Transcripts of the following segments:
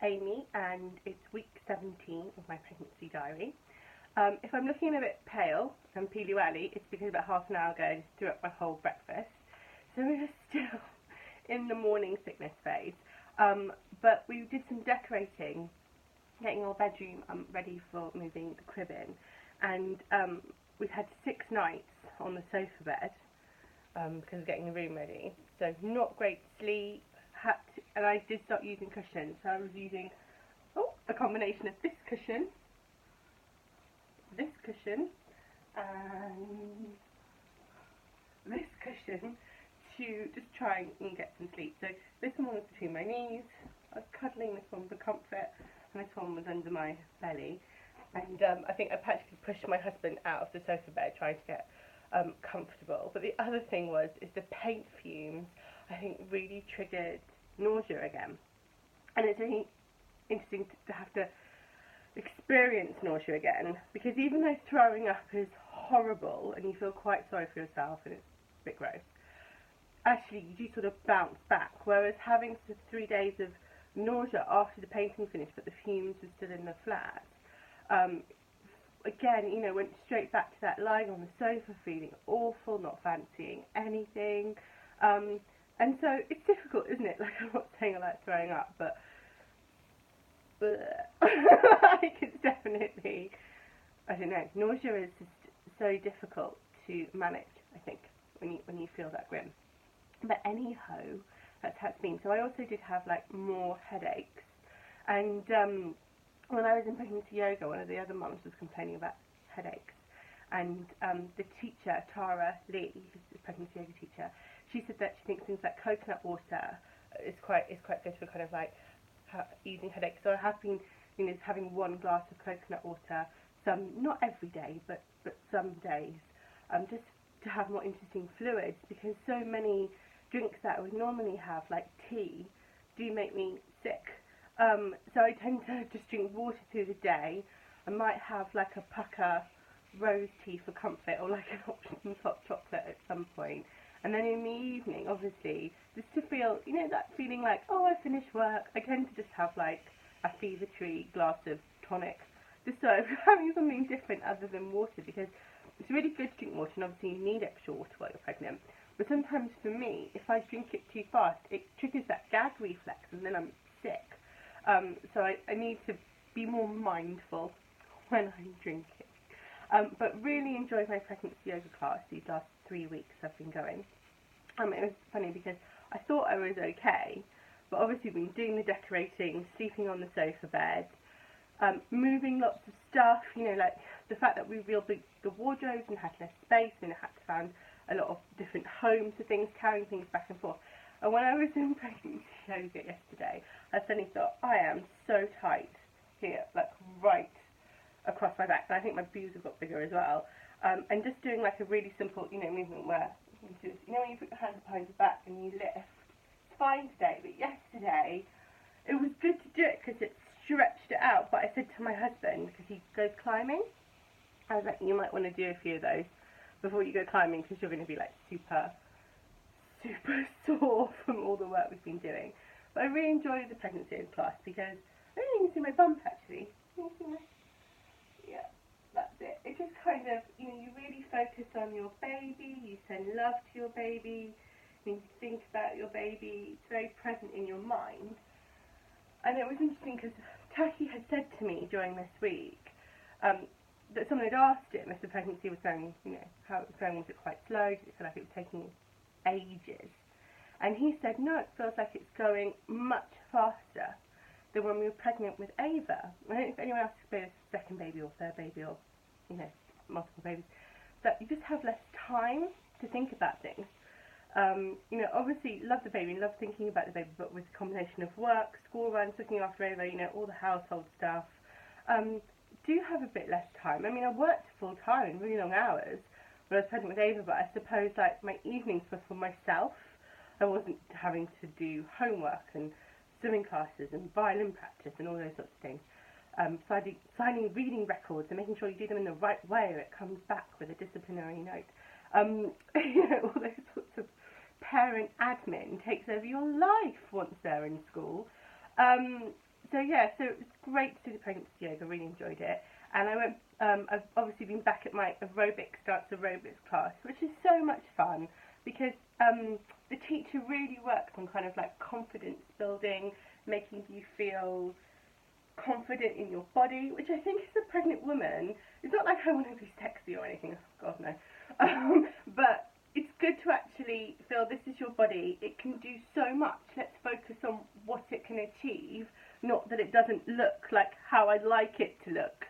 Amy and it's week 17 of my pregnancy diary. If I'm looking a bit pale and peely-welly, it's because about half an hour ago I just threw up my whole breakfast. So we're still in the morning sickness phase. But we did some decorating, getting our bedroom ready for moving the crib in. And we've had 6 nights on the sofa bed because of getting the room ready. So not great sleep. And I did start using cushions. So I was using a combination of this cushion, and this cushion to just try and get some sleep. So this one was between my knees. I was cuddling this one for comfort, and this one was under my belly. And I think I practically pushed my husband out of the sofa bed trying to get comfortable. But the other thing is the paint fumes, I think, really triggered nausea again. And it's really interesting to have to experience nausea again, because even though throwing up is horrible and you feel quite sorry for yourself and it's a bit gross, actually you do sort of bounce back, whereas having 3 days of nausea after the painting finished but the fumes were still in the flat, again, went straight back to that lying on the sofa feeling awful, not fancying anything, and so it's difficult, isn't it? Like, I'm not saying I like throwing up, but like, it's definitely, I don't know, nausea is just so difficult to manage, I think, when you feel that grim. But anyhow, that's how it's been. So I also did have like more headaches, and when I was in pregnancy yoga, one of the other mums was complaining about headaches, and the teacher, Tara Lee, who's the pregnancy yoga teacher, she said that she thinks things like coconut water is quite good for kind of like easing headaches. So I have been, having 1 glass of coconut water, not every day, but some days, just to have more interesting fluids, because so many drinks that I would normally have, like tea, do make me sick. So I tend to just drink water through the day. I might have like a pucker rose tea for comfort, or like an option hot chocolate at some point. And then in the evening, obviously, just to feel, that feeling like, oh, I finished work, I tend to just have like a Fever Tree glass of tonic, just so I'm having something different other than water, because it's really good to drink water, and obviously you need extra water while you're pregnant. But sometimes for me, if I drink it too fast, it triggers that gag reflex, and then I'm sick. So I need to be more mindful when I'm drinking. But really enjoyed my pregnancy yoga class these last 3 weeks I've been going. It was funny because I thought I was okay, but obviously been doing the decorating, sleeping on the sofa bed, moving lots of stuff, like the fact that we rebuilt the wardrobes and had less space, and I had to find a lot of different homes for things, carrying things back and forth. And when I was in pregnancy yoga yesterday, I suddenly thought, I am so tight here, like right across my back, and I think my boobs have got bigger as well. And just doing like a really simple, movement where when you put your hands behind your back and you lift. It's fine today, but yesterday it was good to do it because it stretched it out. But I said to my husband, because he goes climbing, I was like, you might want to do a few of those before you go climbing, because you're going to be like super sore from all the work we've been doing. But I really enjoyed the pregnancy yoga class because I don't think you can see my bump actually. Can you see my? Yeah, that's it. It just kind of, you really focus on your baby, you send love to your baby, you think about your baby, it's very present in your mind. And it was interesting because Taki had said to me during this week that someone had asked him if the pregnancy was going, how it was going, was it quite slow, did it feel like it was taking ages? And he said, no, it feels like it's going much faster than when we were pregnant with Ava. I don't know if anyone else has experienced a second baby or third baby or, multiple babies, that you just have less time to think about things. Obviously love the baby, love thinking about the baby, but with a combination of work, school runs, looking after Ava, all the household stuff, do have a bit less time. I mean, I worked full time, really long hours when I was pregnant with Ava, but I suppose like my evenings were for myself. I wasn't having to do homework and swimming classes and violin practice and all those sorts of things. Signing reading records and making sure you do them in the right way or it comes back with a disciplinary note. All those sorts of parent admin takes over your life once they're in school. so yeah, so it was great to do the pregnancy yoga, really enjoyed it. And I went, I've obviously been back at my dance aerobics class, which is so much fun because the teacher really worked on kind of like confidence building, making you feel confident in your body, which I think as a pregnant woman, it's not like I want to be sexy or anything, oh God no, but it's good to actually feel this is your body, it can do so much, let's focus on what it can achieve, not that it doesn't look like how I'd like it to look,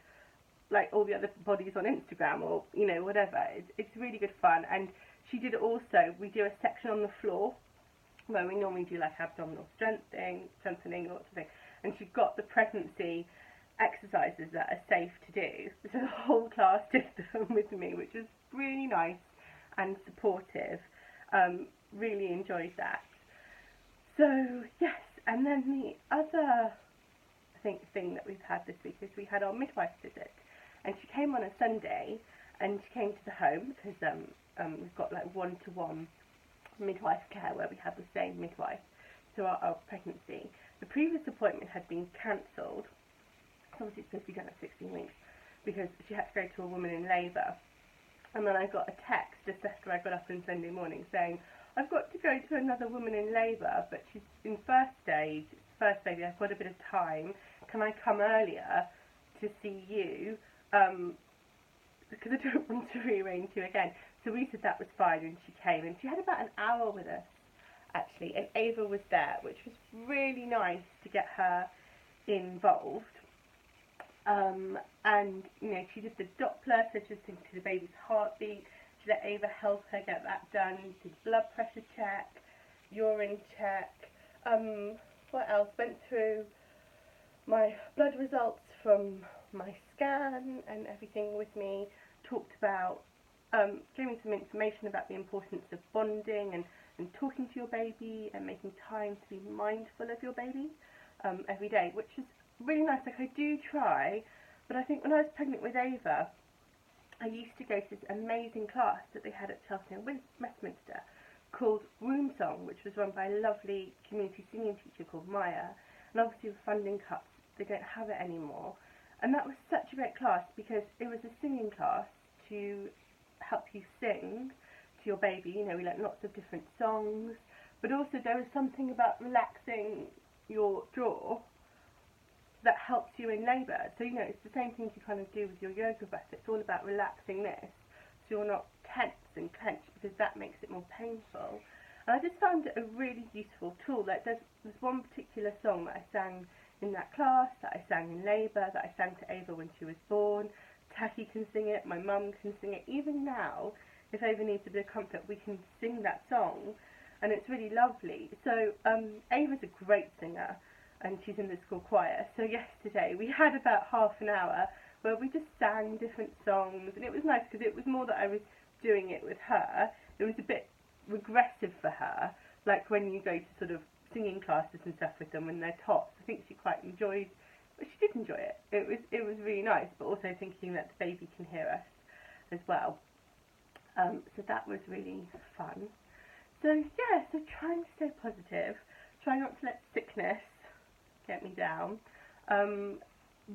like all the other bodies on Instagram or, you know, whatever. It's really good fun. And she did also, we do a section on the floor where we normally do like abdominal strengthening, lots of things. And she got the pregnancy exercises that are safe to do. So the whole class did them with me, which was really nice and supportive. Really enjoyed that. So yes, and then the other thing that we've had this week is we had our midwife visit. And she came on a Sunday, and she came to the home because we've got like one-to-one midwife care where we have the same midwife throughout our pregnancy. The previous appointment had been cancelled. Obviously, it's supposed to be done at 16 weeks because she had to go to a woman in labour. And then I got a text just after I got up on Sunday morning saying, I've got to go to another woman in labour, but she's in first baby, I've got a bit of time. Can I come earlier to see you? Because I don't want to rearrange you again. So we said that was fine, and she came, and she had about an hour with us, actually, and Ava was there, which was really nice to get her involved. And, you know, she did the Doppler, so just into the baby's heartbeat. She let Ava help her get that done, did blood pressure check, urine check, what else? Went through my blood results from my scan and everything with me, talked about, gave me some information about the importance of bonding and talking to your baby and making time to be mindful of your baby every day, which is really nice. Like, I do try, but I think when I was pregnant with Ava, I used to go to this amazing class that they had at Chelsea and Westminster called Room Song, which was run by a lovely community singing teacher called Maya, and obviously with funding cuts, they don't have it anymore. And that was such a great class because it was a singing class to help you sing to your baby. You know, we learnt lots of different songs, but also there was something about relaxing your jaw that helps you in labour. So, you know, it's the same thing you kind of do with your yoga breath. It's all about relaxing this so you're not tense and clenched because that makes it more painful. And I just found it a really useful tool. Like there's one particular song that I sang in that class, that I sang in labour, that I sang to Ava when she was born. Taki can sing it, my mum can sing it. Even now, if Ava needs a bit of comfort, we can sing that song, and it's really lovely. So Ava's a great singer, and she's in the school choir. So yesterday we had about half an hour where we just sang different songs, and it was nice because it was more that I was doing it with her. It was a bit regressive for her, like when you go to sort of singing classes and stuff with them when they're tots. I think she quite enjoyed, but she did enjoy it. It was really nice, but also thinking that the baby can hear us as well. So that was really fun. So yeah, so trying to stay positive, try not to let sickness get me down.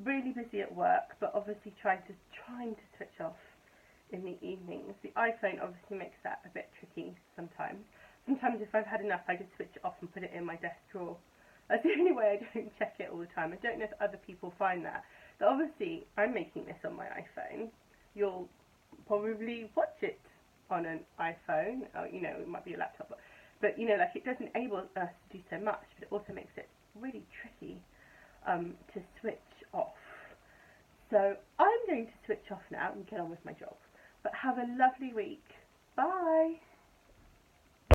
Really busy at work, but obviously trying to switch off in the evenings. The iPhone obviously makes that a bit tricky sometimes. Sometimes if I've had enough, I just switch it off and put it in my desk drawer. That's the only way I don't check it all the time. I don't know if other people find that. But obviously, I'm making this on my iPhone. You'll probably watch it on an iPhone. Or, you know, it might be a laptop. But, you know, like it does enable us to do so much, but it also makes it really tricky to switch off. So I'm going to switch off now and get on with my job. But have a lovely week. Bye.